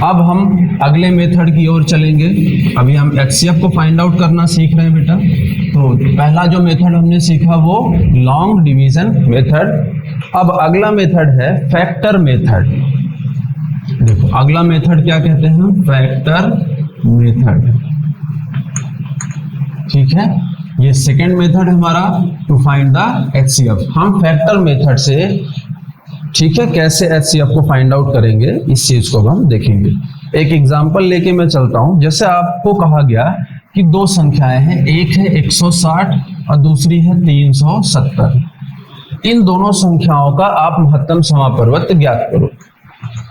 अब हम अगले मेथड की ओर चलेंगे। अभी हम एचसीएफ को फाइंड आउट करना सीख रहे हैं बेटा। तो पहला जो मेथड हमने सीखा वो लॉन्ग डिवीजन मेथड। अब अगला मेथड है फैक्टर मेथड। देखो अगला मेथड क्या कहते हैं, फैक्टर मेथड। ठीक है, ये सेकेंड मेथड हमारा टू फाइंड द एचसीएफ। हम फैक्टर मेथड से, ठीक है, कैसे एचसीएफ को फाइंड आउट करेंगे इस चीज को हम देखेंगे। एक एग्जांपल लेके मैं चलता हूं। जैसे आपको कहा गया कि दो संख्याएं हैं, एक है 160 और दूसरी है 370। इन दोनों संख्याओं का आप महत्तम समापवर्त ज्ञात करो।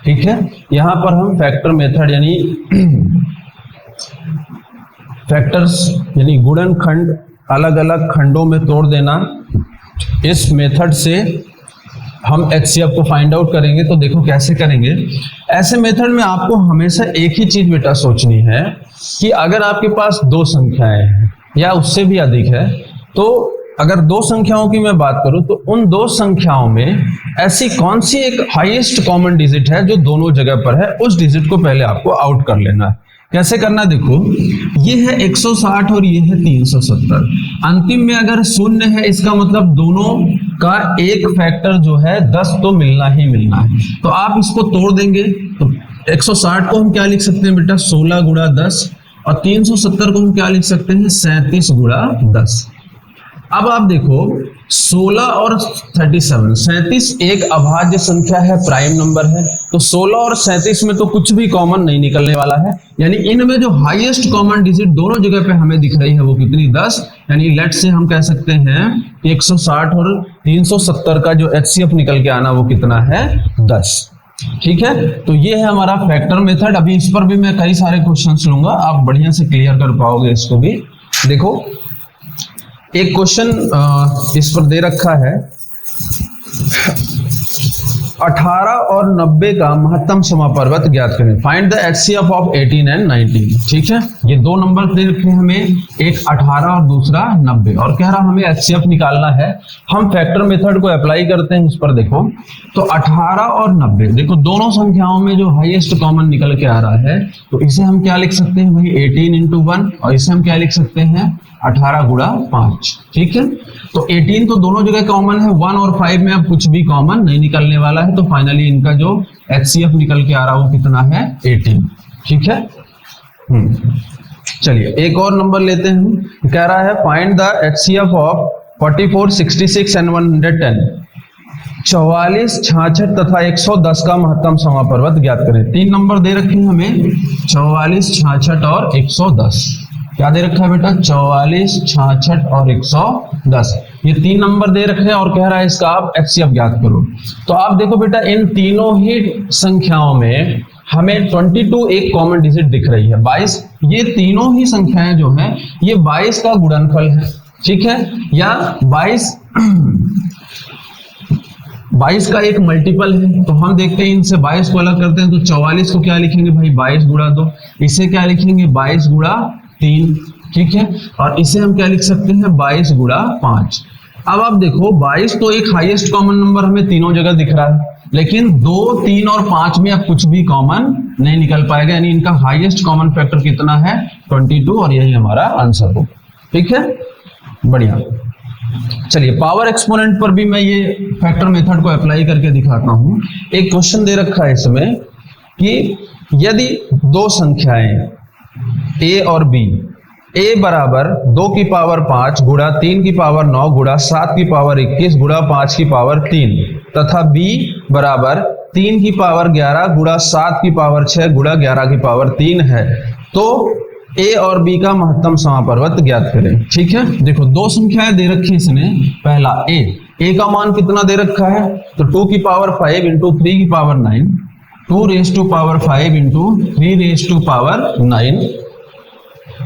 ठीक है, यहां पर हम फैक्टर मेथड यानी फैक्टर्स यानी गुणनखंड अलग अलग खंडों में तोड़ देना, इस मेथड से हम एचसीएफ को फाइंड आउट करेंगे। तो देखो कैसे करेंगे। ऐसे मेथड में आपको हमेशा एक ही चीज बेटा सोचनी है कि अगर आपके पास दो संख्याएं हैं या उससे भी अधिक है, तो अगर दो संख्याओं की मैं बात करूं तो उन दो संख्याओं में ऐसी कौन सी एक हाईएस्ट कॉमन डिजिट है जो दोनों जगह पर है, उस डिजिट को पहले आपको आउट कर लेना है। कैसे करना, देखो ये है 160 और ये है 370। अंतिम में अगर शून्य है इसका मतलब दोनों का एक फैक्टर जो है 10 तो मिलना ही मिलना है। तो आप इसको तोड़ देंगे तो 160 को हम क्या लिख सकते हैं बेटा, 16 गुणा 10, और 370 को हम क्या लिख सकते हैं, 37 गुणा 10। अब आप देखो 16 और 37, 37 एक अभाज्य संख्या है, प्राइम नंबर है। तो 16 और 37 में तो कुछ भी कॉमन नहीं निकलने वाला है, यानी इनमें जो हाईएस्ट कॉमन डिजिट दोनों जगह पे हमें दिख रही है वो कितनी, 10। यानी लेट से हम कह सकते हैं 160 और 370 का जो एचसीएफ निकल के आना वो कितना है, 10। ठीक है, तो ये है हमारा फैक्टर मेथड। अभी इस पर भी मैं कई सारे क्वेश्चंस लूंगा, आप बढ़िया से क्लियर कर पाओगे इसको भी। देखो एक क्वेश्चन इस पर दे रखा है, 18 और 90 का महत्तम समापवर्त ज्ञात करें। Find the HCF of 18 and 19। ठीक है, ये दो नंबर दे रखे हैं हमें, एक 18 और दूसरा 90, और कह रहा हमें एचसीएफ निकालना है। हम फैक्टर मेथड को अप्लाई करते हैं इस पर। देखो तो 18 और 90, देखो दोनों संख्याओं में जो हाईएस्ट कॉमन निकल के आ रहा है, तो इसे हम क्या लिख सकते हैं भाई, 18 इंटू 1, और इसे हम क्या लिख सकते हैं, 18 गुणा 5। ठीक है, तो 18 तो दोनों जगह कॉमन है, 1 और 5 में अब कुछ भी कॉमन नहीं निकलने वाला है। तो फाइनली इनका जो एचसीएफ निकल के आ रहा है वो कितना है, 18। ठीक है, चलिए एक और नंबर लेते हैं। कह रहा है find the HCF of 44, 66 and 110। 44, 66 तथा 110 का महत्तम समापवर्त ज्ञात करें। तीन नंबर दे रखे हैं हमें, 44, 66 और 110। क्या दे रखा है बेटा, 44, 66 और 110। ये तीन नंबर दे रखे हैं और कह रहा है इसका आप एचसीएफ ज्ञात करो। तो आप देखो बेटा इन तीनों ही संख्याओं में हमें 22 एक कॉमन डिजिट दिख रही है, 22। ये तीनों ही संख्याएं जो हैं ये 22 का गुणनफल है। ठीक है, या 22 का एक मल्टीपल है। तो हम देखते हैं इनसे 22 को अलग करते हैं, तो 44 को क्या लिखेंगे भाई, 22 गुणा 2। इसे क्या लिखेंगे, 22 गुणा 3। ठीक है, और इसे हम क्या लिख सकते हैं, 22 गुणा 5। अब आप देखो 22 तो एक हाईएस्ट कॉमन नंबर हमें तीनों जगह दिख रहा है, लेकिन 2, 3 और 5 में अब कुछ भी कॉमन नहीं निकल पाएगा, यानी इनका हाईएस्ट कॉमन फैक्टर कितना है, 22, और यही हमारा आंसर होगा। ठीक है, बढ़िया। चलिए पावर एक्सपोनेंट पर भी मैं ये फैक्टर मेथड को अप्लाई करके दिखाता हूं। एक क्वेश्चन दे रखा है इसमें कि यदि दो संख्याएं a और b, a बराबर 2 की पावर 5 गुणा 3 की पावर 9 गुणा 7 की पावर 21 गुणा 5 की पावर 3 तथा b बराबर 3 की पावर 11 गुणा 7 की पावर 6 गुणा 11 की पावर 3 है, तो a और b का महत्तम समापवर्त ज्ञात करें। ठीक है, देखो दो संख्याएं दे रखी है इसने। पहला a का मान कितना दे रखा है, तो 2 की पावर 5 इंटू 3 की power 9, 2 raise to power 5 into 3 raise to power 9।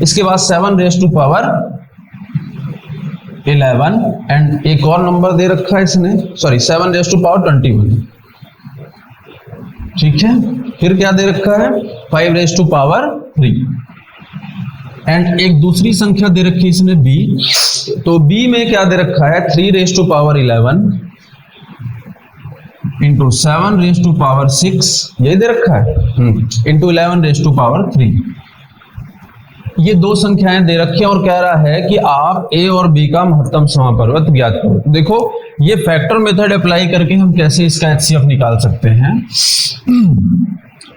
इसके बाद 7 रेज टू पावर 11, एंड एक और नंबर दे रखा है इसने, सॉरी 7 रेज टू पावर 21। ठीक है, फिर क्या दे रखा है, 5 रेज टू पावर 3, एंड एक दूसरी संख्या दे रखी है इसने b। तो b में क्या दे रखा है, 3 raise to power 11, into 7 raise to power 6, ये दे रखा है, इंटू 11 रेज टू पावर 3। ये दो संख्याएं दे रखी है और कह रहा है कि आप a और b का महत्तम समापवर्त ज्ञात करो। देखो ये फैक्टर मेथड अप्लाई करके हम कैसे इसका एचसीएफ निकाल सकते हैं।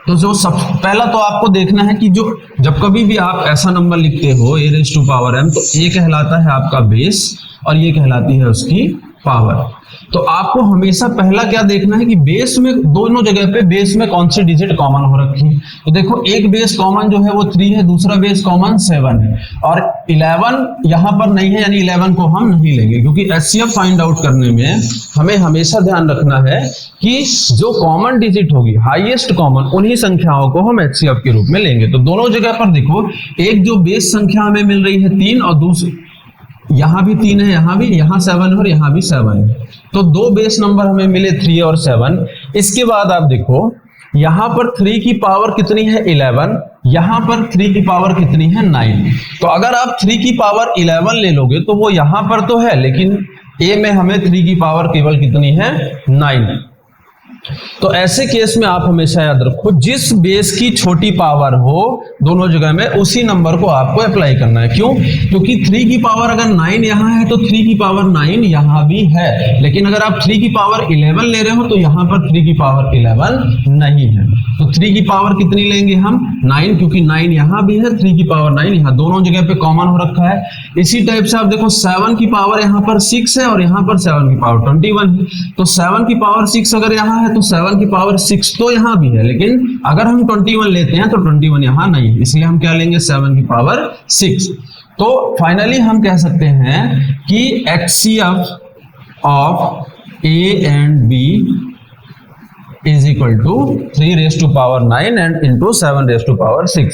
तो जो सब पहला तो आपको देखना है कि जो जब कभी भी आप ऐसा नंबर लिखते हो a raise to power m, तो a कहलाता है आपका बेस और ये कहलाती है उसकी पावर। तो आपको हमेशा पहला क्या देखना है कि बेस में, दोनों जगह पे बेस में कौन सी डिजिट कॉमन हो रखी है। तो देखो एक बेस कॉमन जो है वो 3 है, दूसरा बेस कॉमन 7 है और 11 यहां पर नहीं है, यानी 11 को हम नहीं लेंगे, क्योंकि एचसीएफ फाइंड आउट करने में हमें हमेशा ध्यान रखना है कि जो कॉमन डिजिट होगी, हाईएस्ट कॉमन, उन्हीं संख्याओं को हम एचसीएफ के रूप में लेंगे। तो दोनों जगह पर देखो, एक जो बेस संख्या हमें मिल रही है 3 और दूसरी यहां भी 3 है, यहां भी, यहां 7 है और यहां भी 7 है। तो दो बेस नंबर हमें मिले 3 और 7। इसके बाद आप देखो यहां पर 3 की पावर कितनी है 11, यहां पर 3 की पावर कितनी है 9। तो अगर आप 3 की पावर 11 ले लोगे तो वो यहां पर तो है, लेकिन ए में हमें 3 की पावर केवल कितनी है 9। तो ऐसे केस में आप हमेशा याद रखो, जिस बेस की छोटी पावर हो दोनों जगह में, उसी नंबर को आपको अप्लाई करना है। क्यों? क्योंकि 3 की पावर अगर 9 यहां है तो 3 की पावर 9 यहां भी है, लेकिन अगर आप 3 की पावर 11 ले रहे हो तो यहां पर 3 की पावर 11 नहीं है। तो 3 की पावर कितनी लेंगे हम 9, क्योंकि 9 यहां भी है, 3 की पावर 9 यहां, दोनों जगह पे कॉमन हो रखा है। इसी टाइप से आप देखो 7 की पावर यहां पर 6 है और यहां पर 7 की पावर 21 है। तो 7 की पावर 6 अगर यहां है तो 7 की पावर 6 तो यहां भी है, लेकिन अगर हम 21 लेते हैं तो 21 यहां नहीं है, इसलिए हम क्या लेंगे 7 की पावर 6। तो फाइनली हम कह सकते हैं कि HCF of A and B is equal to 3 raise to power 9 and into 7 raise to power 6।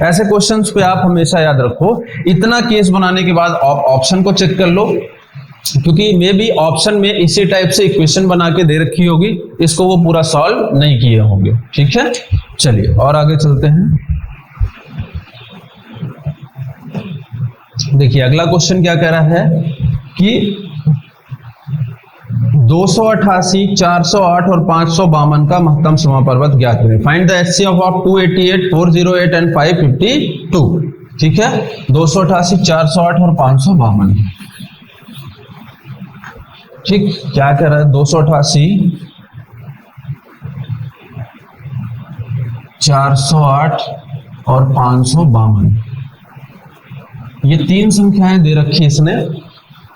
ऐसे क्वेश्चंस पे आप हमेशा याद रखो, इतना केस बनाने के बाद ऑप्शन को चेक कर लो, क्योंकि मे भी ऑप्शन में इसी टाइप से इक्वेशन बना के दे रखी होगी, इसको वो पूरा सॉल्व नहीं किए होंगे। ठीक है, चलिए और आगे चलते हैं। देखिए अगला क्वेश्चन क्या कह रहा है कि 288, 408 और 552 का महत्तम समापवर्त ज्ञात करें। Find the HCF of 288, 408 and 552। ठीक है, 288, 408 और 552। ठीक, क्या कह रहा है 288, 408 और 552, ये तीन संख्याएं दे रखी है इसने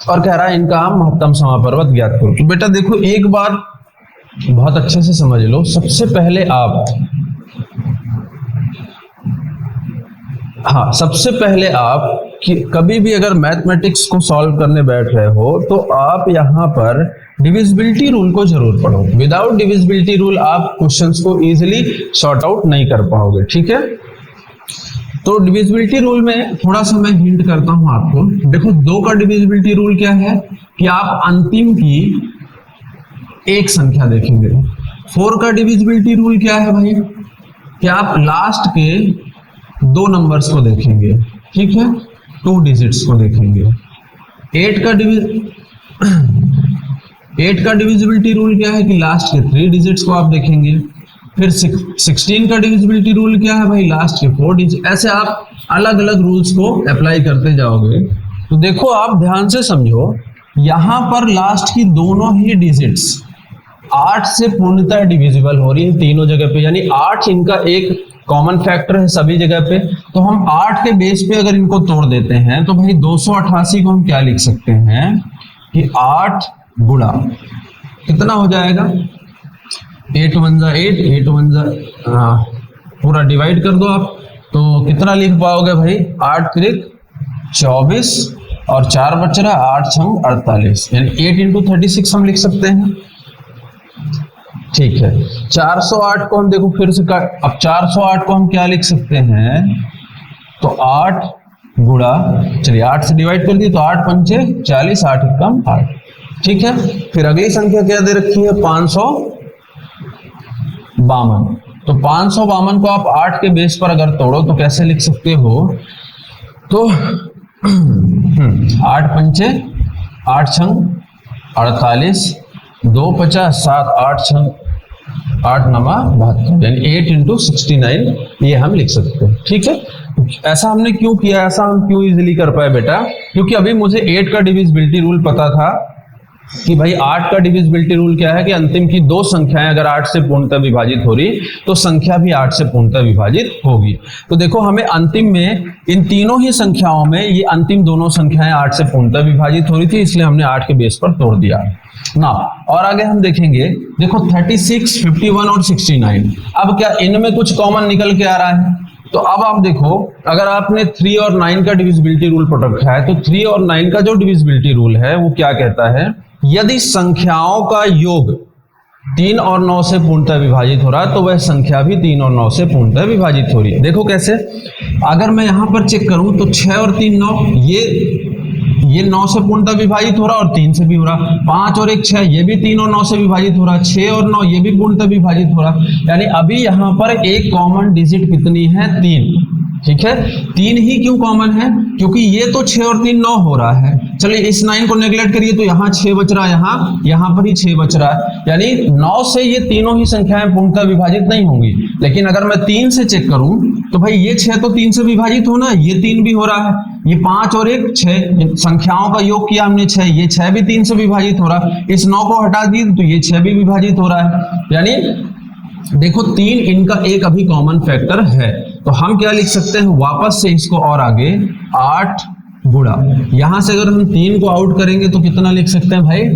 और कह रहा है इनका महत्तम समापवर्त ज्ञात करो। तो बेटा देखो एक बात बहुत अच्छे से समझ लो, सबसे पहले आप कि कभी भी अगर मैथमेटिक्स को सॉल्व करने बैठ रहे हो तो आप यहां पर डिविजिबिलिटी रूल को जरूर पढ़ो। विदाउट डिविजिबिलिटी रूल आप क्वेश्चंस को इजीली सॉर्ट आउट नहीं कर पाओगे। ठीक है, तो डिविजिबिलिटी रूल में थोड़ा सा मैं हिंट करता हूं आपको। देखो 2 का डिविजिबिलिटी रूल क्या है कि आप अंतिम की एक संख्या देखेंगे। 4 का डिविजिबिलिटी रूल क्या है भाई कि आप लास्ट के 2 नंबर्स को देखेंगे। ठीक है, 2 डिजिट्स को देखेंगे। 8 का डिविजिबिलिटी रूल क्या है कि लास्ट के 3 डिजिट्स को आप देखेंगे। फिर 16 का डिविजिबिलिटी रूल क्या है भाई, लास्ट के 4 डिजिट। ऐसे आप अलग अलग रूल्स को अप्लाई करते जाओगे। तो देखो आप ध्यान से समझो, यहां पर लास्ट की दोनों ही डिजिट्स 8 से पूर्णतः डिविजिबल हो रही है तीनों जगह पे, यानी 8 इनका एक कॉमन फैक्टर है सभी जगह पे। तो हम 8 के बेस पे अगर इनको तोड़ देते हैं तो भाई 288 को हम क्या लिख सकते हैं कि 8 गुणा कितना हो जाएगा 8 1 जा 8, 8 1 जा, पूरा डिवाइड कर दो आप, तो कितना लिख पाओगे भाई 8 त्रिक 24 और 4 बच रहा 8 छंग 48, यानी 8 इंटू 36 हम लिख सकते हैं। ठीक है, 408 को हम देखो फिर से अब 408 को हम क्या लिख सकते हैं, तो 8 गुणा, चलिए 8 से डिवाइड कर दी तो 8 पंचे 40, 8 कम 8। ठीक है, फिर अगली संख्या क्या दे रखी है 552। तो 552 को आप 8 के बेस पर अगर तोड़ो तो कैसे लिख सकते हो, तो 8 पंचे 8 छंग 48 2 50 7 8 6 8 9 72 यानी 8 इंटू 69 ये हम लिख सकते हैं। ठीक है, ऐसा हमने क्यों किया, ऐसा हम क्यों इजीली कर पाए बेटा, क्योंकि अभी मुझे 8 का डिविजिबिलिटी रूल पता था कि भाई 8 का डिविजिबिलिटी रूल क्या है कि अंतिम की दो संख्याएं अगर 8 से पूर्णतः विभाजित हो रही तो संख्या भी 8 से पूर्णतः विभाजित होगी। तो देखो हमें अंतिम में इन तीनों ही संख्याओं में ये अंतिम दोनों संख्याएं 8 से पूर्णतः विभाजित हो रही थी, इसलिए हमने 8 के बेस पर तोड़ दिया ना। और आगे हम देखेंगे, देखो 36, 51 और 69, अब क्या इनमें कुछ कॉमन निकल के आ रहा है? तो अब आप देखो, अगर आपने 3 और 9 का डिविजिबिलिटी रूल पढ़ रखा है तो 3 और 9 का जो डिविजिबिलिटी रूल है वो क्या कहता है, यदि संख्याओं का योग 3 और 9 से पूर्णतः विभाजित हो रहा है तो वह संख्या भी 3 और 9 से पूर्णतः विभाजित हो रही है। देखो कैसे, अगर मैं यहां पर चेक करूं तो 6 और 3 9, ये 9 से पूर्णतः विभाजित हो रहा और 3 से भी हो रहा। 5 और 1 6, ये भी 3 और 9 से विभाजित हो रहा। 6 और 9 ये भी पूर्णतः विभाजित हो रहा। यानी अभी यहां पर एक कॉमन डिजिट कितनी है, 3। ठीक है, 3 ही क्यों कॉमन है, क्योंकि ये तो 6 और 3 9 हो रहा है। चलिए इस 9 को नेगलेक्ट करिए तो यहाँ 6 बच रहा है, यहाँ पर ही 6 बच रहा है। यानी 9 से ये तीनों ही संख्याएं पूर्णतः विभाजित नहीं होंगी। लेकिन अगर मैं 3 से चेक करूं तो भाई ये 6 तो 3 से विभाजित होना, ये 3 भी हो रहा है। ये 5 और 1 6, संख्याओं का योग किया हमने 6, ये 6 भी 3 से विभाजित हो रहा। इस 9 को हटा दी तो ये 6 भी विभाजित हो रहा है। यानी देखो 3 इनका एक अभी कॉमन फैक्टर है। तो हम क्या लिख सकते हैं, वापस से इसको और आगे 8 गुणा, यहां से अगर हम 3 को आउट करेंगे तो कितना लिख सकते हैं भाई,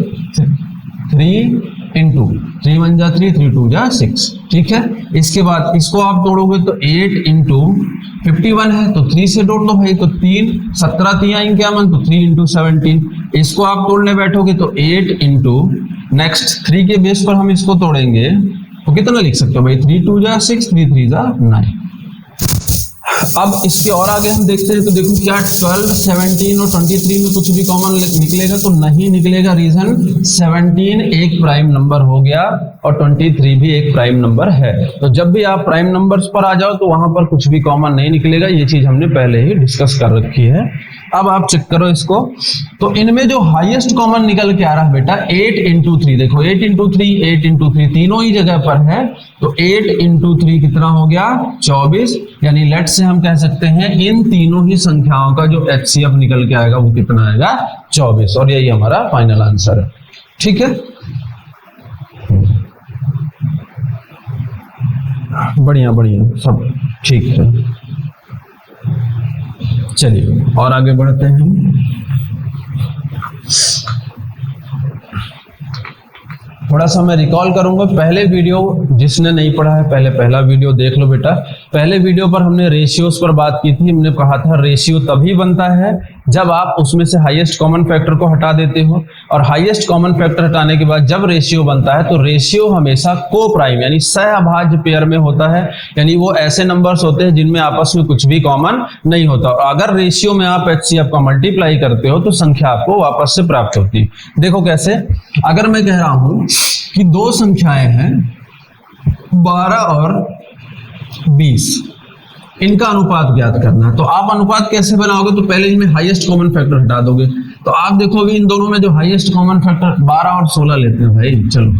3 इंटू 3 1 जा 3, 3 2 जा 6। ठीक है, इसके बाद इसको आप तोड़ोगे तो 8 इंटू 51 है तो 3 से जोड़ लो भाई, तो 3 17 3 आएंगे क्या मन, तो 3 इंटू 17। इसको आप तोड़ने बैठोगे तो 8 इंटू नेक्स्ट 3 के बेस पर हम इसको तोड़ेंगे तो कितना लिख सकते हो भाई, 3 2 जा 6, 3 3 जा 9। अब इसके और आगे हम देखते हैं तो देखो क्या 12, 17 और 23 में कुछ भी कॉमन निकलेगा तो नहीं निकलेगा। रीजन 17 एक प्राइम नंबर हो गया और 23 भी एक प्राइम नंबर है। तो जब भी आप प्राइम नंबर्स पर आ जाओ तो वहां पर कुछ भी कॉमन नहीं निकलेगा, ये चीज हमने पहले ही डिस्कस कर रखी है। अब आप चेक करो इसको, तो इनमें जो हाईएस्ट कॉमन निकल के आ रहा है बेटा 8 इंटू 3, देखो 8 इंटू 3, 8 इंटू 3 तीनों ही जगह पर है। तो 8 इंटू 3 कितना हो गया, 24। यानी लेट से हम कह सकते हैं इन तीनों ही संख्याओं का जो एचसीएफ निकल के आएगा वो कितना आएगा, 24। और यही हमारा फाइनल आंसर है। ठीक है, बढ़िया बढ़िया, सब ठीक है। चलिए और आगे बढ़ते हैं हम। थोड़ा सा मैं रिकॉल करूंगा, पहले वीडियो जिसने नहीं पढ़ा है पहले पहला वीडियो देख लो बेटा। पहले वीडियो पर हमने रेशियोज पर बात की थी। हमने कहा था रेशियो तभी बनता है जब आप उसमें से हाईएस्ट कॉमन फैक्टर को हटा देते हो, और हाईएस्ट कॉमन फैक्टर हटाने के बाद जब रेशियो बनता है तो रेशियो हमेशा को प्राइम यानी सहअभाज्य पेयर में होता है। यानी वो ऐसे नंबर्स होते हैं जिनमें आपस में कुछ भी कॉमन नहीं होता, और अगर रेशियो में आप एचसीएफ का मल्टीप्लाई करते हो तो संख्या आपको वापस से प्राप्त होती है। देखो कैसे, अगर मैं कह रहा हूं कि दो संख्याएं हैं 12 और 20, इनका अनुपात ज्ञात करना है। तो आप अनुपात कैसे बनाओगे, तो पहले इनमें हाईएस्ट कॉमन फैक्टर हटा दोगे। तो आप देखोगे इन दोनों में जो हाईएस्ट कॉमन फैक्टर 12 और 16 लेते हैं भाई। चलो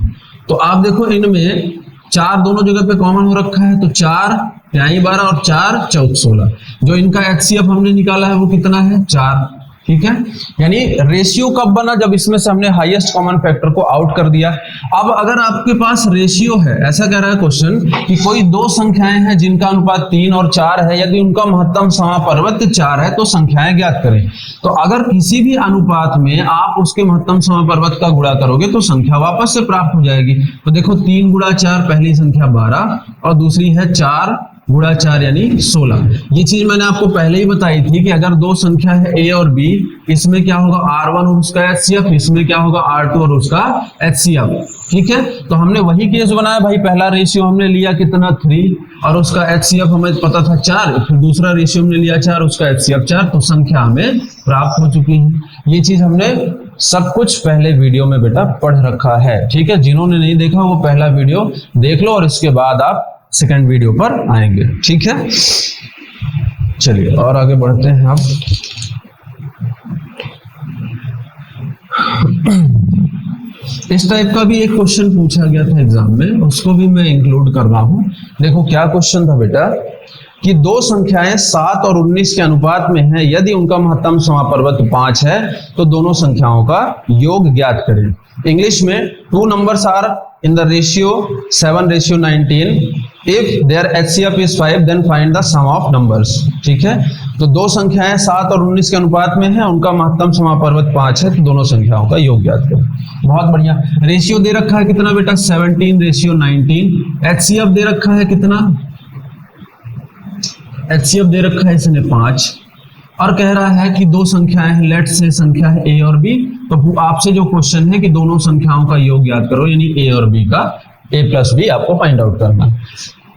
तो आप देखो इनमें 4 दोनों जगह पे कॉमन हो रखा है, तो 4 यहाँ 12 और 4 14 16। जो इनका एचसीएफ हमने निकाला है वो कितना है, 4। ठीक है, यानी रेशियो कब बना, जब इसमें से हमने हाईएस्ट कॉमन फैक्टर को आउट कर दिया। अब अगर आपके पास रेशियो है, ऐसा कह रहा है क्वेश्चन कि कोई दो संख्याएं हैं जिनका अनुपात 3 और 4 है, यदि उनका महत्तम समापवर्त 4 है तो संख्याएं ज्ञात करें। तो अगर किसी भी अनुपात में आप उसके महत्तम समापवर्त का गुणा करोगे तो संख्या वापस से प्राप्त हो जाएगी। तो देखो 3 गुणा 4, पहली संख्या 12 और दूसरी है 4 गुणा 4 यानी 16। ये चीज मैंने आपको पहले ही बताई थी कि अगर दो संख्या है a और b, इसमें क्या होगा R1 और उसका एचसीएफ, इसमें क्या होगा R2 और उसका एचसीएफ। ठीक है, तो हमने वही केस बनाया भाई। पहला रेशियो हमने लिया कितना 3 और उसका एचसीएफ हमें पता था 4, फिर दूसरा रेशियो हमने लिया 4, उसका एचसीएफ 4, तो संख्या हमें प्राप्त हो चुकी है। ये चीज हमने सब कुछ पहले वीडियो में बेटा पढ़ रखा है। ठीक है, जिन्होंने नहीं देखा वो पहला वीडियो देख लो और इसके बाद आप सेकंड वीडियो पर आएंगे। ठीक है, चलिए और आगे बढ़ते हैं आप। इस टाइप का भी एक क्वेश्चन पूछा गया था एग्जाम में, उसको भी मैं इंक्लूड कर रहा हूं। देखो क्या क्वेश्चन था बेटा, कि दो संख्याएं 7 और 19 के अनुपात में हैं, यदि उनका महत्तम समापवर्त 5 है तो दोनों संख्याओं का योग ज्ञात करें। इंग्लिश में 2 numbers are in the ratio 7:19, if their HCF is 5 then find the sum of numbers। ठीक है, तो दो संख्याएं 7 और 19 के अनुपात में है, उनका महत्तम समापवर्त 5 है, तो दोनों संख्याओं का योग ज्ञात करें। बहुत बढ़िया। रेशियो दे रखा है कितना बेटा, 17:19। HCF दे रखा है कितना, HCF दे रखा है इसने 5, और कह रहा है कि दो संख्याएं हैं, लेट से संख्या है A और B। तो आपसे जो क्वेश्चन है कि दोनों संख्याओं का योग ज्ञात करो, यानी A और B का A प्लस B आपको फाइंड आउट करना।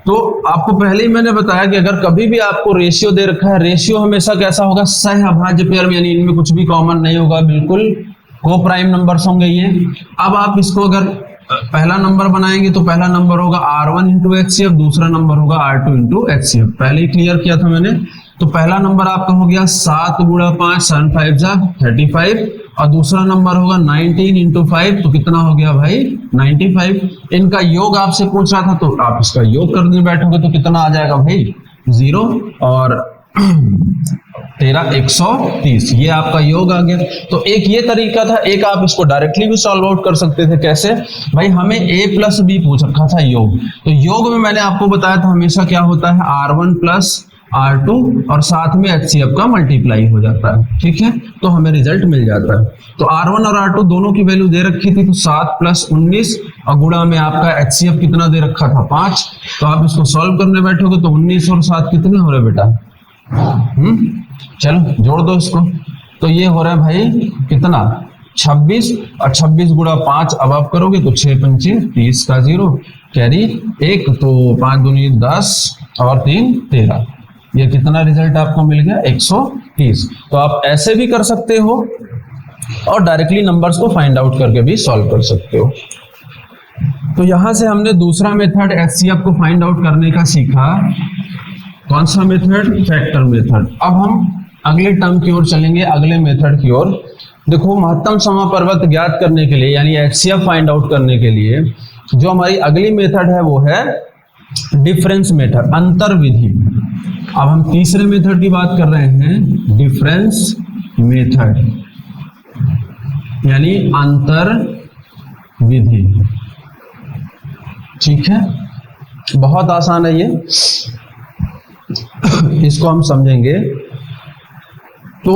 तो आपको पहले ही मैंने बताया कि अगर कभी भी आपको रेशियो दे रखा है, रेशियो हमेशा कैसा होगा, सहअभाज्य पेयर, यानी इनमें कुछ भी कॉमन नहीं होगा, बिल्कुल को प्राइम नंबर्स होंगे ये। अब आप इसको अगर पहला नंबर बनाएंगे तो पहला नंबर होगा R1 इंटू HCF, दूसरा नंबर होगा R2 इंटू HCF। पहले ही क्लियर किया था मैंने। तो पहला नंबर आपका हो गया 7 गुणा 5, 7 5 जा 35, और दूसरा नंबर होगा 19 इंटू 5, तो कितना हो गया भाई 95। इनका योग आपसे पूछ रहा था, तो आप इसका योग करने बैठोगे तो कितना आ जाएगा भाई 0 और 13 130, ये आपका योग आ गया। तो एक ये तरीका था, एक आप इसको डायरेक्टली भी सॉल्व आउट कर सकते थे। कैसे भाई, हमें A प्लस B पूछ रखा था योग, तो योग में मैंने आपको बताया था हमेशा क्या होता है, R1 प्लस R2 और साथ में HCF का मल्टीप्लाई हो जाता है। ठीक है, तो हमें रिजल्ट मिल जाता है। तो R1 और R2 दोनों की वैल्यू दे रखी थी, तो 7 प्लस 19 और गुणा में आपका HCF कितना दे रखा था 5। तो आप इसको सॉल्व करने बैठोगे तो 19 और 7 कितने हो रहे बेटा, चलो जोड़ दो इसको, तो ये हो रहा है भाई कितना 26, और 26 गुणा 5 अब आप करोगे तो 6 पंचे 30 का 0 कैरी 1, तो 5 दूनी 10 और 3 13, ये कितना रिजल्ट आपको मिल गया 130। तो आप ऐसे भी कर सकते हो और डायरेक्टली नंबर्स को फाइंड आउट करके भी सॉल्व कर सकते हो। तो यहां से हमने दूसरा मेथड HCF को फाइंड आउट करने का सीखा। कौन सा मेथड, फैक्टर मेथड। अब हम अगले टर्म की ओर चलेंगे, अगले मेथड की ओर। देखो महत्तम समापवर्त ज्ञात करने के लिए, यानी HCF फाइंड आउट करने के लिए जो हमारी अगली मेथड है वो है डिफरेंस मेथड, अंतर विधि। अब हम तीसरे मेथड की बात कर रहे हैं, डिफरेंस मेथड यानी अंतर विधि। ठीक है, बहुत आसान है ये, इसको हम समझेंगे। तो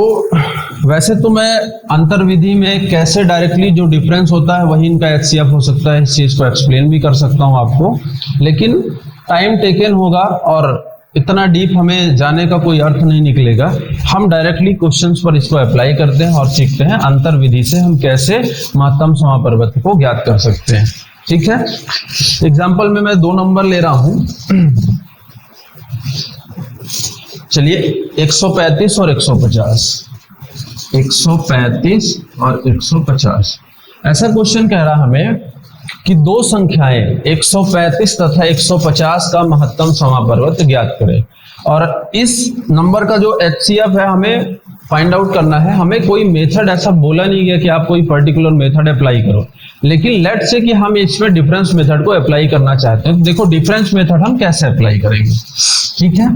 वैसे तो मैं अंतर विधि में कैसे डायरेक्टली जो डिफरेंस होता है वही इनका HCF हो सकता है, इस चीज को एक्सप्लेन भी कर सकता हूं आपको, लेकिन टाइम टेकन होगा और इतना डीप हमें जाने का कोई अर्थ नहीं निकलेगा। हम डायरेक्टली क्वेश्चंस पर इसको अप्लाई करते हैं और सीखते हैं अंतर विधि से हम कैसे महत्तम समापवर्त को ज्ञात कर सकते हैं। ठीक है, एग्जाम्पल में मैं 2 नंबर ले रहा हूं, चलिए 135 और 150, 135 और 150। ऐसा क्वेश्चन कह रहा हमें कि दो संख्याएं 135 तथा 150 का महत्तम समापवर्त ज्ञात करें, और इस नंबर का जो HCF है हमें फाइंड आउट करना है। हमें कोई मेथड ऐसा बोला नहीं गया कि आप कोई पर्टिकुलर मेथड अप्लाई करो, लेकिन लेट से कि हम इसमें डिफरेंस मेथड को अप्लाई करना चाहते हैं। तो देखो डिफरेंस मेथड हम कैसे अप्लाई करेंगे। ठीक है,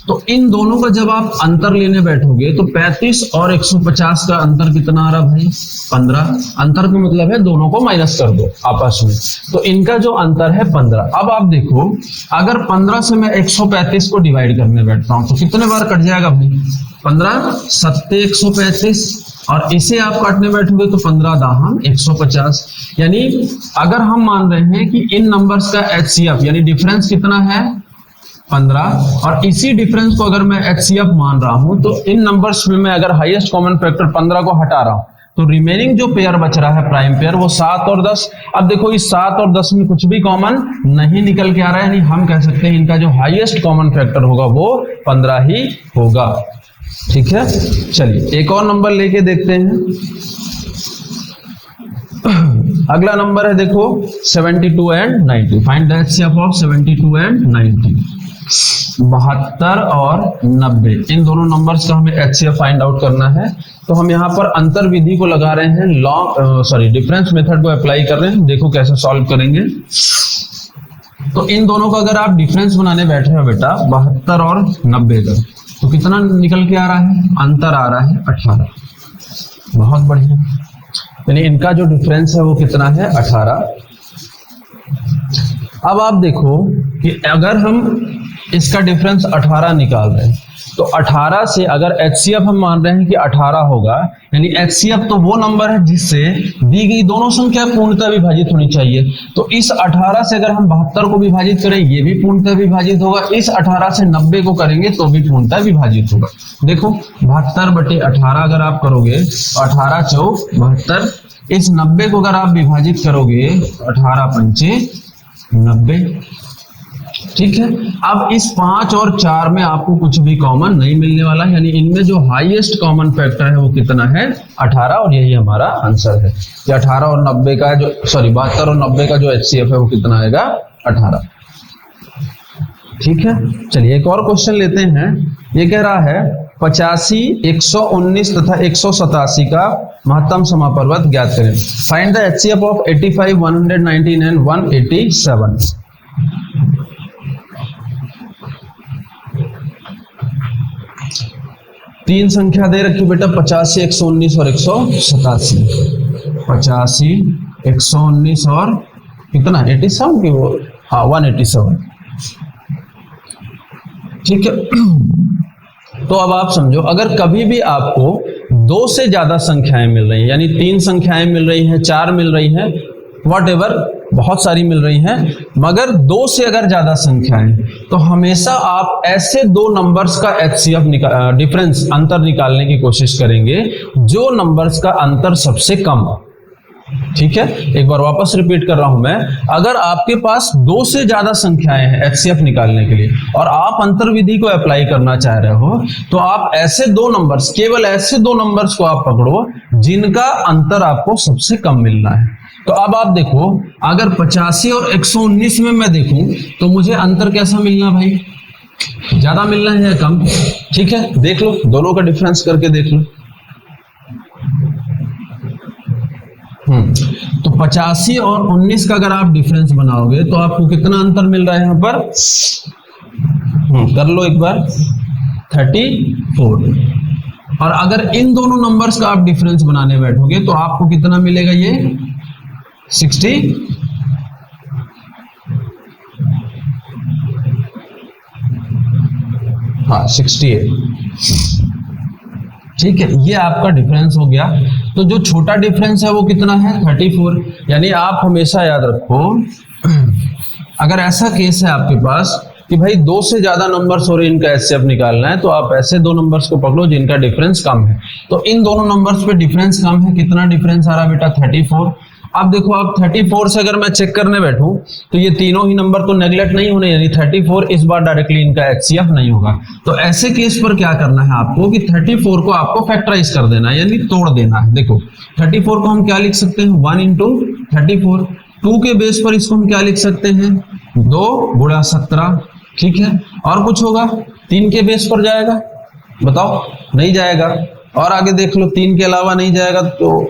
तो इन दोनों का जब आप अंतर लेने बैठोगे तो 35 और 150 का अंतर कितना आ रहा भाई 15। अंतर का मतलब है दोनों को माइनस कर दो आपस में, तो इनका जो अंतर है 15। अब आप देखो अगर 15 से मैं 135 को डिवाइड करने बैठता हूं तो कितने बार कट जाएगा भाई 15 7 135, और इसे आप काटने बैठोगे तो 15 दाहम 150। यानी अगर हम मान रहे हैं कि इन नंबर्स का HCF यानी डिफरेंस कितना है 15, और इसी डिफरेंस को अगर मैं HCF मान रहा हूं तो इन नंबर्स में मैं अगर हाईएस्ट कॉमन फैक्टर 15 को हटा रहा हूं तो रिमेनिंग जो पेयर बच रहा है प्राइम पेयर वो 7 और 10। अब देखो इस 7 और 10 में कुछ भी कॉमन नहीं निकल के आ रहा है, यानी हम कह सकते हैं इनका जो हाईएस्ट कॉमन फैक्टर होगा वो 15 ही होगा। ठीक है, चलिए एक और नंबर लेके देखते हैं। अगला नंबर है देखो 72 and 90। Find the HCF of 72 and 90। 72 और 90, इन दोनों नंबर्स का हमें HCF फाइंड आउट करना है। तो हम यहाँ पर अंतर विधि को लगा रहे हैं, डिफरेंस मेथड को अप्लाई कर रहे हैं। देखो कैसे सॉल्व करेंगे। तो इन दोनों का अगर आप डिफरेंस बनाने बैठे हो बेटा 72 और 90 का, तो कितना निकल के आ रहा है? अंतर आ रहा है 18। बहुत बढ़िया, यानी इनका जो डिफरेंस है वो कितना है? 18। अब आप देखो कि अगर हम इसका डिफरेंस 18 निकाल रहे हैं, तो 18 से अगर HCF हम मान रहे हैं कि 18 होगा, यानी HCF तो वो नंबर है जिससे दी गई दोनों संख्या पूर्णतः विभाजित होनी चाहिए। तो इस 18 से अगर हम 72 को विभाजित करें, ये भी पूर्णतः विभाजित होगा। इस 18 से 90 को करेंगे तो भी पूर्णतः विभाजित होगा। देखो 72/18 अगर आप करोगे, 18 चौक 72, इस 90 को अगर आप विभाजित करोगे 18 पंचे 90, ठीक है। अब इस 5 और 4 में आपको कुछ भी कॉमन नहीं मिलने वाला, यानी इनमें जो हाईएस्ट कॉमन फैक्टर है वो कितना है? 18, और यही हमारा आंसर है कि 18 और 90 का जो 72 और 90 का जो HCF है वो कितना आएगा? 18। ठीक है, चलिए एक और क्वेश्चन लेते हैं। ये कह रहा है 85, 119 तथा 187 का महत्तम समापवर्त ज्ञात करें। Find the HCF of 85, 119 and 187। तीन संख्या दे रखी बेटा, 85, 119 और 187। 85, 119 और कितना? 87 की वो, हाँ 187। ठीक है। तो अब आप समझो, अगर कभी भी आपको दो से ज्यादा संख्याएं मिल रही हैं, यानी 3 संख्याएं मिल रही हैं, 4 मिल रही हैं, व्हाटएवर, बहुत सारी मिल रही हैं, मगर 2 से अगर ज्यादा संख्याएं, तो हमेशा आप ऐसे दो नंबर्स का HCF डिफरेंस, अंतर निकालने की कोशिश करेंगे जो नंबर्स का अंतर सबसे कम हो। ठीक है, एक बार वापस रिपीट कर रहा हूं मैं। अगर आपके पास 2 से ज्यादा संख्याएं हैं HCF निकालने के लिए और आप अंतर विधि को अप्लाई करना चाह रहे हो, तो आप ऐसे दो नंबर्स, केवल ऐसे दो नंबर्स को आप पकड़ो जिनका अंतर आपको सबसे कम मिलना है। तो अब आप देखो, अगर 85 और 119 में मैं देखूं तो मुझे अंतर कैसा मिलना भाई? ज्यादा मिलना है या कम? ठीक है, देख लो, दोनों का डिफरेंस करके देख लो। तो 85 और 19 का अगर आप डिफरेंस बनाओगे तो आपको कितना अंतर मिल रहा है यहां पर? कर लो एक बार, 34। और अगर इन दोनों नंबर्स का आप डिफरेंस बनाने बैठोगे तो आपको कितना मिलेगा? ये 60। हाँ 68। ठीक है, ये आपका डिफरेंस हो गया। तो जो छोटा डिफरेंस है वो कितना है? 34। यानी आप हमेशा याद रखो, अगर ऐसा केस है आपके पास कि भाई 2 से ज्यादा नंबर्स और इनका HCF निकालना है, तो आप ऐसे दो नंबर्स को पकड़ो जिनका डिफरेंस कम है। तो इन दोनों नंबर्स पे डिफरेंस कम है। कितना डिफरेंस आ रहा है बेटा? 34। अब देखो, आप 34 से अगर मैं चेक करने बैठूं तो ये तीनों ही नंबर तो नेगलेक्ट नहीं होने, यानी 34 इस बार डायरेक्टली इनका HCF नहीं होगा। तो ऐसे केस पर क्या करना है आपको कि 34 को आपको फैक्टराइज कर देना है, यानी तोड़ देना है। देखो 34 को हम क्या लिख सकते हैं? 1 इंटू 34। 2 के बेस पर इसको हम क्या लिख सकते हैं? 2 गुणा 17। ठीक है, और कुछ होगा? 3 के बेस पर जाएगा? बताओ, नहीं जाएगा। और आगे देख लो, 3 के अलावा नहीं जाएगा। तो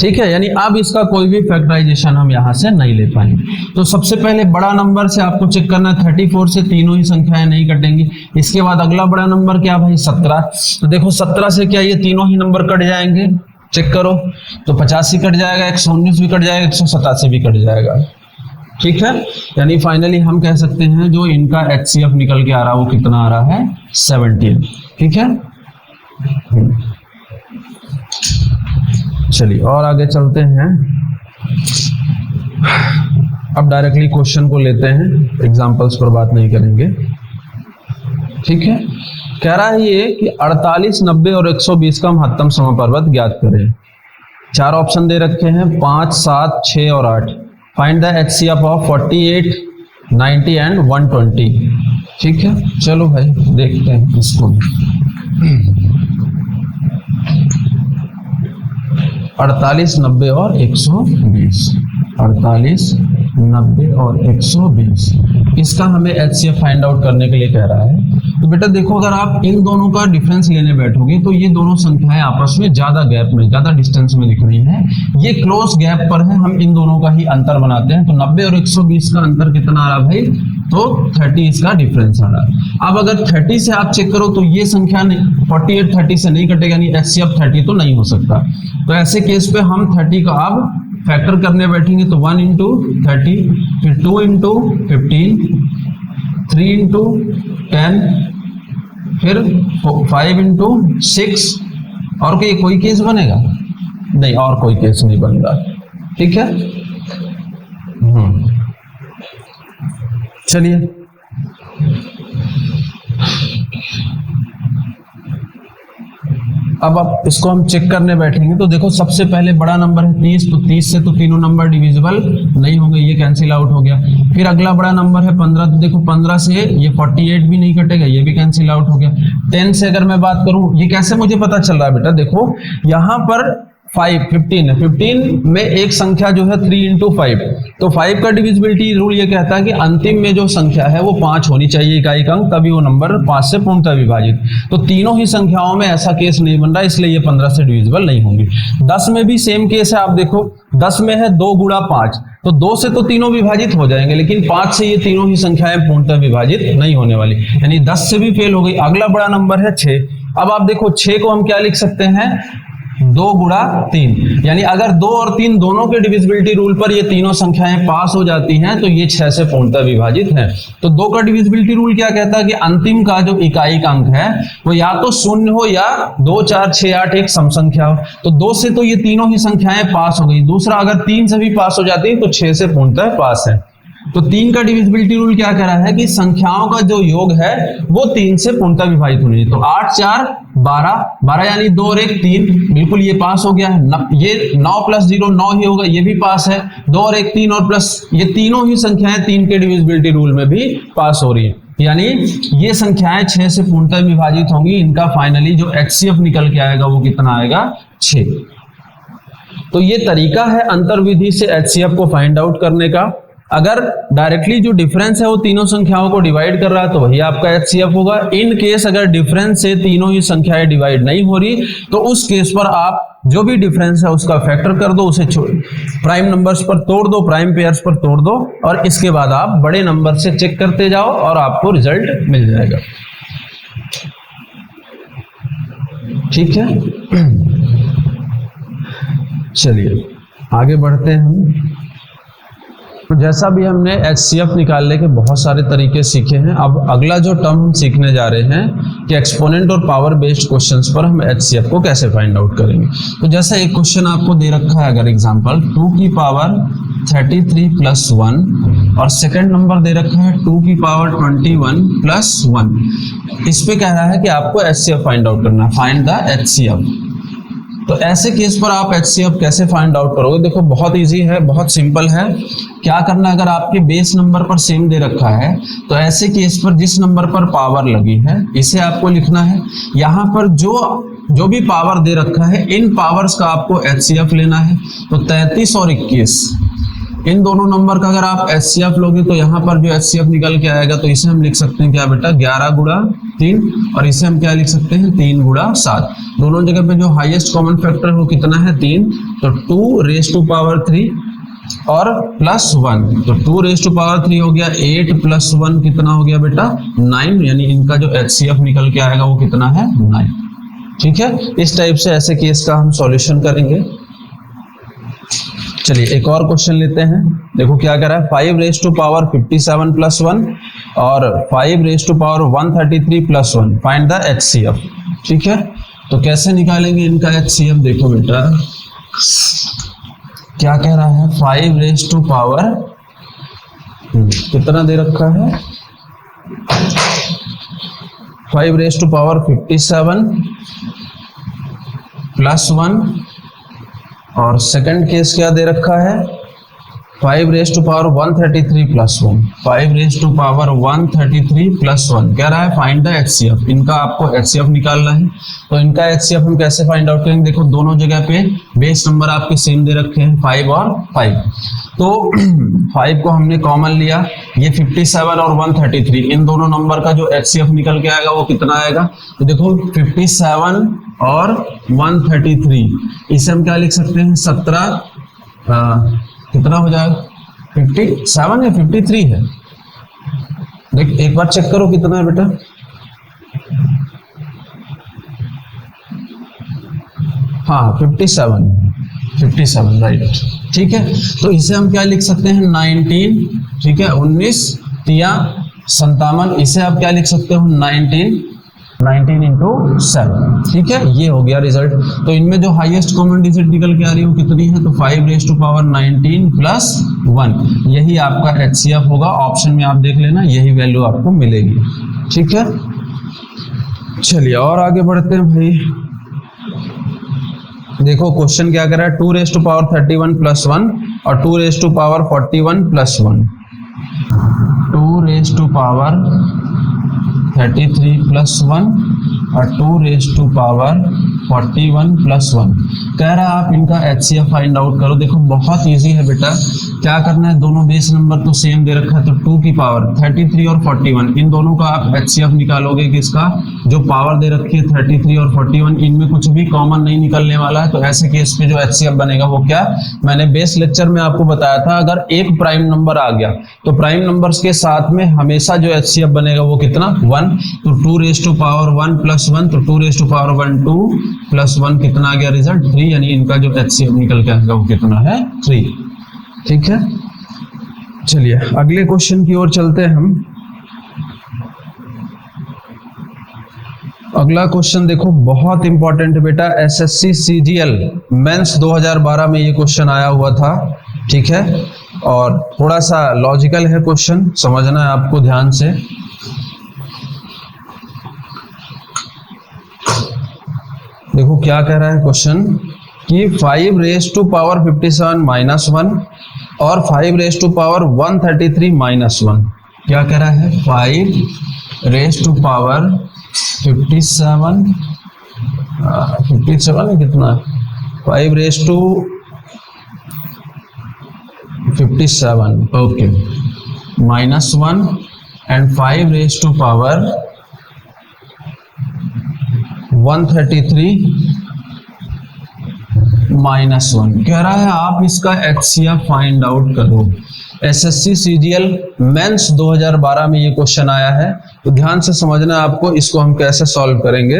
ठीक है, यानी अब इसका कोई भी फैक्टराइजेशन हम यहां से नहीं ले पाएंगे। तो सबसे पहले बड़ा नंबर से आपको चेक करना है। 34 से तीनों ही संख्याएं नहीं कटेंगी। इसके बाद अगला बड़ा नंबर क्या भाई? 17। तो देखो 17 से क्या ये तीनों ही नंबर कट जाएंगे? चेक करो, तो 85 कट जाएगा, 119 भी कट जाएगा, 187 भी कट जाएगा। ठीक है, यानी फाइनली हम कह सकते हैं जो इनका HCF निकल के आ रहा है वो कितना आ रहा है? 17। ठीक है, चलिए और आगे चलते हैं। अब डायरेक्टली क्वेश्चन को लेते हैं, एग्जांपल्स पर बात नहीं करेंगे। ठीक है, कह रहा है ये कि 48, 90 और 120 का महत्तम समापवर्त ज्ञात करें। 4 ऑप्शन दे रखे हैं, 5, 7, 6 और 8। Find the HCF of 48, 90 and 120। ठीक है, चलो भाई देखते हैं इसको। 48, 90 और 120। 48, 90 और 120, इसका हमें HCF फाइंड आउट करने के लिए कह रहा है। तो बेटा देखो, अगर आप इन दोनों का डिफरेंस लेने बैठोगे तो ये दोनों संख्याएं आपस में ज्यादा गैप में, ज्यादा डिस्टेंस में दिख रही हैं। ये क्लोज गैप पर है, हम इन दोनों का ही अंतर बनाते हैं। तो 90 और 120 का अंतर कितना आ रहा भाई? तो 30 इसका डिफरेंस आ रहा है। अब अगर 30 से आप चेक करो तो ये संख्या नहीं, 48 30 से नहीं कटेगा, नहीं HCF 30 तो नहीं हो सकता। तो ऐसे केस पे हम 30 का अब फैक्टर करने बैठेंगे तो 1 into 30, फिर 2 into 15, 3 into 10, फिर 5 into 6। और कोई केस बनेगा? नहीं, और कोई केस नहीं बन रहा। ठीक है, चलिए अब आप इसको हम चेक करने बैठेंगे तो देखो, सबसे पहले बड़ा नंबर है 30, तो 30 से तो तीनों नंबर डिविजिबल नहीं होंगे, ये कैंसिल आउट हो गया। फिर अगला बड़ा नंबर है 15, तो देखो 15 से ये 48 भी नहीं कटेगा, ये भी कैंसिल आउट हो गया। 10 से अगर मैं बात करूं, ये कैसे मुझे पता चल रहा है बेटा? देखो यहाँ पर 15 है, 15 में एक संख्या जो है 3 into 5, तो 5 का डिविजिबिलिटी रूल ये कहता है कि अंतिम में जो संख्या है वो 5 होनी चाहिए इकाई का अंक, तभी वो नंबर 5 से पूर्णतः विभाजित। तो तीनों ही संख्याओं में ऐसा केस नहीं बन रहा, इसलिए ये 15 से डिविजिबल नहीं होंगी। 10 में भी सेम केस है। आप देखो 10 में है 2 गुणा 5, तो 2 से तो तीनों विभाजित हो जाएंगे, लेकिन 5 से ये तीनों ही संख्याएं पूर्णतः विभाजित नहीं होने वाली, यानी 10 से भी फेल हो गई। अगला बड़ा नंबर है 6। अब आप देखो 6 को हम क्या लिख सकते हैं? 2 गुणा 3, यानी अगर 2 और 3 दोनों के डिविजिबिलिटी रूल पर ये तीनों संख्याएं पास हो जाती हैं तो ये 6 से पूर्णतः विभाजित है। तो 2 का डिविजिबिलिटी रूल क्या कहता है कि अंतिम का जो इकाई का अंक है वो या तो 0 हो या 2 4 6 8 एक सम संख्या हो। तो 2 से तो ये तीनों ही संख्याएं पास हो गई। दूसरा, अगर 3 से भी पास हो जाती है तो 6 से पूर्णतः पास है। तो 3 का डिविजिबिलिटी रूल क्या कह रहा है कि संख्याओं का जो योग है वो 3 से पूर्णतः विभाजित होनी है। तो 8 4 12, 12 यानी 2 और 1 3, बिल्कुल ये पास हो गया है। ये 9 + 0 9 ही होगा, ये भी पास है। 2 और 1 3 और प्लस, ये तीनों ही संख्याएं 3 के डिविजिबिलिटी रूल में भी पास हो रही है, यानी ये संख्याएं 6 से पूर्णतः विभाजित होंगी। इनका फाइनली जो HCF निकल के आएगा वो कितना आएगा? 6। तो ये तरीका है अंतर विधि से HCF को फाइंड आउट करने का। अगर डायरेक्टली जो डिफरेंस है वो तीनों संख्याओं को डिवाइड कर रहा है तो वही आपका HCF होगा। इन केस अगर डिफरेंस से तीनों ही संख्याएं डिवाइड नहीं हो रही तो उस केस पर आप जो भी डिफरेंस है उसका फैक्टर कर दो, उसे प्राइम नंबर्स पर तोड़ दो, प्राइम पेयर्स पर तोड़ दो, और इसके बाद आप बड़े नंबर से चेक करते जाओ और आपको रिजल्ट मिल जाएगा। ठीक है, चलिए आगे बढ़ते हैं हम। तो जैसा भी हमने HCF निकालने के बहुत सारे तरीके सीखे हैं, अब अगला जो टर्म हम सीखने जा रहे हैं कि एक्सपोनेंट और पावर बेस्ड क्वेश्चंस पर हम HCF को कैसे फाइंड आउट करेंगे। तो जैसा एक क्वेश्चन आपको दे रखा है, अगर एग्जांपल 2 की पावर 33 + 1 और सेकंड नंबर दे रखा है 2 की पावर 21 + 1, इस पे कह रहा है कि आपको HCF फाइंड आउट करना है, फाइंड द HCF। तो ऐसे केस पर आप HCF कैसे फाइंड आउट करोगे? देखो बहुत इजी है, बहुत सिंपल है। क्या करना, अगर आपके बेस नंबर पर सेम दे रखा है तो ऐसे केस पर जिस नंबर पर पावर लगी है इसे आपको लिखना है। यहाँ पर जो भी पावर दे रखा है इन पावर्स का आपको HCF लेना है। तो 33 और 21, इन दोनों नंबर का अगर आप HCF लोगे तो यहाँ पर जो HCF निकल के आएगा तो इसे हम लिख सकते हैं क्या बेटा? 11 × 3, और इसे हम क्या लिख सकते हैं? 3 × 7। दोनों जगह पे जो हाईएस्ट कॉमन फैक्टर है वो कितना है? 3। तो 2⁻³ और +1, तो 2⁻³ हो गया 8 + 1 कितना हो गया बेटा? 9, यानी इनका जो HCF निकल के आएगा वो कितना है? 9। ठीक है, इस टाइप से ऐसे केस का हम सॉल्यूशन करेंगे। चलिए एक और क्वेश्चन लेते हैं। देखो क्या कह रहा है, 5⁻57 + 1 और 5⁻133 + 1, फाइंड द HCF। ठीक है, तो कैसे निकालेंगे इनका HCF? देखो बेटा क्या कह रहा है, 5⁻, कितना दे रखा है? 5⁻57 + 1, और सेकंड केस क्या दे रखा है? 5 raise to power 133 plus 1, 5 raise to power 133 plus 1 कह रहा है फाइंड द एचसीएफ। इनका आपको एचसीएफ निकालना है। तो इनका एचसीएफ हम कैसे फाइंड आउट करेंगे? देखो दोनों जगह पे बेस नंबर आपके सेम दे रखे हैं 5 और 5। तो 5 को हमने कॉमन लिया, ये 57 और 133 इन दोनों नंबर का जो एचसीएफ निकल के आएगा वो कितना आएगा? तो देखो 57 और 133 इसे हम क्या लिख सकते हैं? 17 कितना हो जाएगा? 57 है 53 है? देख एक बार चेक करो कितना है बेटा। हाँ 57 राइट, ठीक है। तो इसे हम क्या लिख सकते हैं? 19, ठीक है, 19 या 57, इसे आप क्या लिख सकते हो? 19 इंटू 7, ठीक है। ये हो गया रिजल्ट। तो इनमें जो हाईएस्ट कॉमन डिजिट निकल के आ रही है वो कितनी है? तो 5 रेज टू पावर 19 प्लस 1, यही आपका एचसीएफ होगा। ऑप्शन में आप देख लेना, यही वैल्यू आपको मिलेगी, ठीक है। चलिए और आगे बढ़ते हैं भाई। देखो क्वेश्चन क्या कर रहा है? 2 रेज टू पावर 31 प्लस 1 और 2 raise to power 41 plus 1, 2 raise to power 33 plus 1 और 2 रेज टू पावर 41 प्लस 1 कह रहा है आप इनका एचसीएफ फाइंड आउट करो। देखो बहुत इजी है बेटा, क्या करना है? दोनों बेस नंबर तो सेम दे रखा है, तो 2 की पावर 33 और 41 इन दोनों का आप एचसीएफ निकालोगे। किसका? जो पावर दे रखी है 33 और 41 इनमें कुछ भी कॉमन नहीं निकलने वाला है। तो ऐसे केस में जो एचसीएफ बनेगा वो क्या? मैंने बेस लेक्चर में आपको बताया था, अगर एक प्राइम नंबर आ गया तो प्राइम नंबर्स के साथ में हमेशा जो एचसीएफ बनेगा वो कितना? 1। तो 2 रेज टू पावर 1 प्लस 1, तो 2 रेज टू पावर 1 2 प्लस 1 कितना आ गया रिजल्ट? 3, यानी इनका जो एचसीएफ निकल के आएगा वो कितना है? 3, ठीक है। चलिए अगले क्वेश्चन की ओर चलते हैं हम। अगला क्वेश्चन देखो बहुत इंपॉर्टेंट है बेटा, एसएससी सीजीएल मेंस 2012 में ये क्वेश्चन आया हुआ था, ठीक है। और थोड़ा सा लॉजिकल है क्वेश्चन, समझना है आपको ध्यान से। देखो क्या कह रहा है क्वेश्चन कि 5 रेज टू पावर 57 माइनस 1 और 5 रेज टू पावर 133 माइनस 1 क्या कह रहा है? 5 रेज टू पावर 57 है कितना? 5 raise to 57 okay minus 1 and 5 raise to power 133 minus 1 कह रहा है आप इसका एचसीएफ फाइंड आउट करो। एसएससी सीजीएल मेंस 2012 में ये क्वेश्चन आया है, तो ध्यान से समझना है आपको। इसको हम कैसे सॉल्व करेंगे,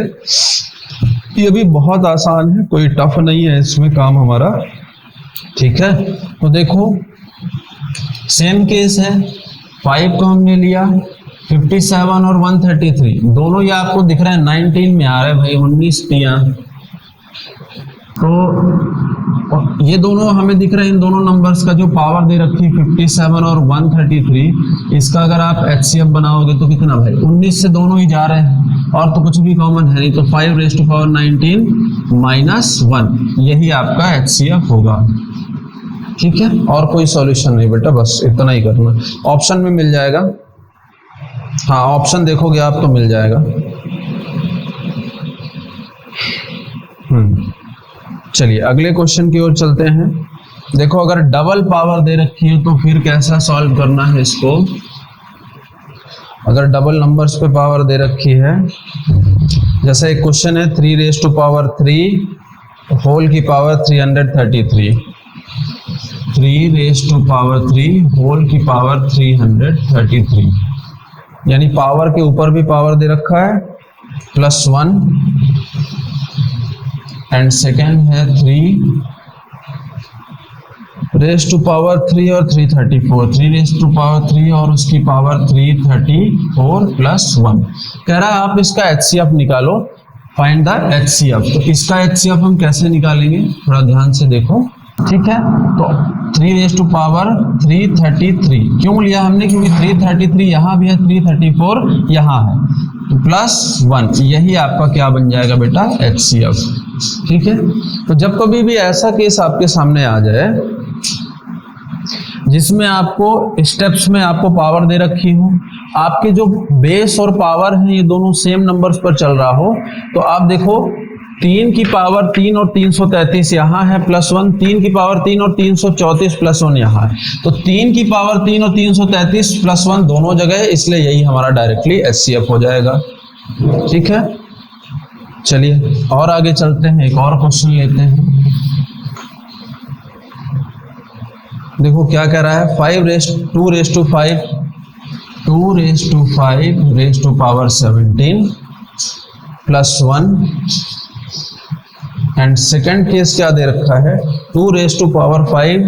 ये भी बहुत आसान है, कोई टफ नहीं है इसमें काम हमारा, ठीक है। तो देखो सेम केस है, 5 को हमने लिया, 57 और 133 दोनों ये आपको दिख रहा है 19 में आ रहा है भाई, 19 दिया। तो ये दोनों हमें दिख रहे हैं, इन दोनों नंबर्स का जो पावर दे रखी है 57 और 133, इसका अगर आप एचसीएफ बनाओगे तो कितना भाई? 19 से दोनों ही जा रहे हैं और तो कुछ भी कॉमन है नहीं, तो 5 रेज टू पावर 19 माइनस 1 यही आपका एचसीएफ होगा, ठीक है। और कोई सॉल्यूशन नहीं बेटा, बस इतना ही करना। ऑप्शन में मिल जाएगा, हाँ ऑप्शन देखोगे आप तो मिल जाएगा। चलिए अगले क्वेश्चन की ओर चलते हैं। देखो अगर डबल पावर दे रखी है तो फिर कैसा सॉल्व करना है इसको। अगर डबल नंबर्स पे पावर दे रखी है, जैसे एक क्वेश्चन है 3 रेज टू पावर 3 होल की power 333, 3 raise to power 3 whole की पावर 333, यानी पावर के ऊपर भी पावर दे रखा है +1 एंड सेकेंड है 3 रेज टू पावर 3 और 334, 3 रेज टू पावर 3 और उसकी पावर 334 +1 कह रहा है आप इसका एचसीएफ निकालो, फाइंड द एचसीएफ। तो इसका एचसीएफ हम कैसे निकालेंगे थोड़ा ध्यान से देखो, ठीक है। तो 3 रेज टू पावर 333 क्यों लिया हमने? क्योंकि 333 यहाँ भी है, 334 यहाँ है, तो +1 यही आपका क्या बन जाएगा बेटा? एचसीएफ, ठीक है। तो जब कभी भी ऐसा केस आपके सामने आ जाए जिसमें आपको स्टेप्स में आपको पावर दे रखी हो, आपके जो बेस और पावर है ये दोनों सेम नंबर्स पर चल रहा हो, तो आप देखो 3 की पावर 3 और 333 यहाँ है +1, 3 की पावर 3 और 334 +1 यहाँ है, तो 3 की पावर 3 और 333 +1 दोनों जगह है, इसलिए यही हमारा डायरेक्टली HCF हो जाएगा। ठीक है, चलिए और आगे चलते हैं, एक और क्वेश्चन लेते हैं। देखो क्या कह रहा है, 2 raised to 5 raised to power 17 +1 and second case क्या दे रखा है, 2 raised to power 5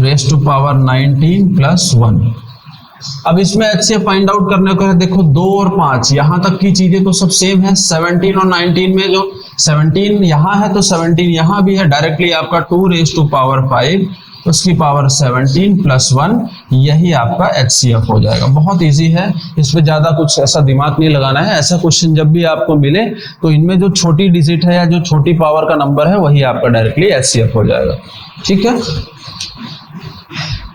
raised to power 19 +1। अब इसमें HCF फाइंड आउट करने को है, देखो 2 और 5 यहां तक की चीजें तो सब सेम है, 17 और 19 में जो 17 यहां है तो 17 यहां भी है, डायरेक्टली आपका 2 raised to power 5 उसकी पावर 17 +1 यही आपका HCF हो जाएगा। बहुत इजी है, इसमें ज्यादा कुछ ऐसा दिमाग नहीं लगाना है। ऐसा क्वेश्चन जब भी आपको मिले तो इनमें जो छोटी डिजिट है या जो छोटी पावर का नंबर है वही आपका डायरेक्टली HCF हो जाएगा। ठीक है,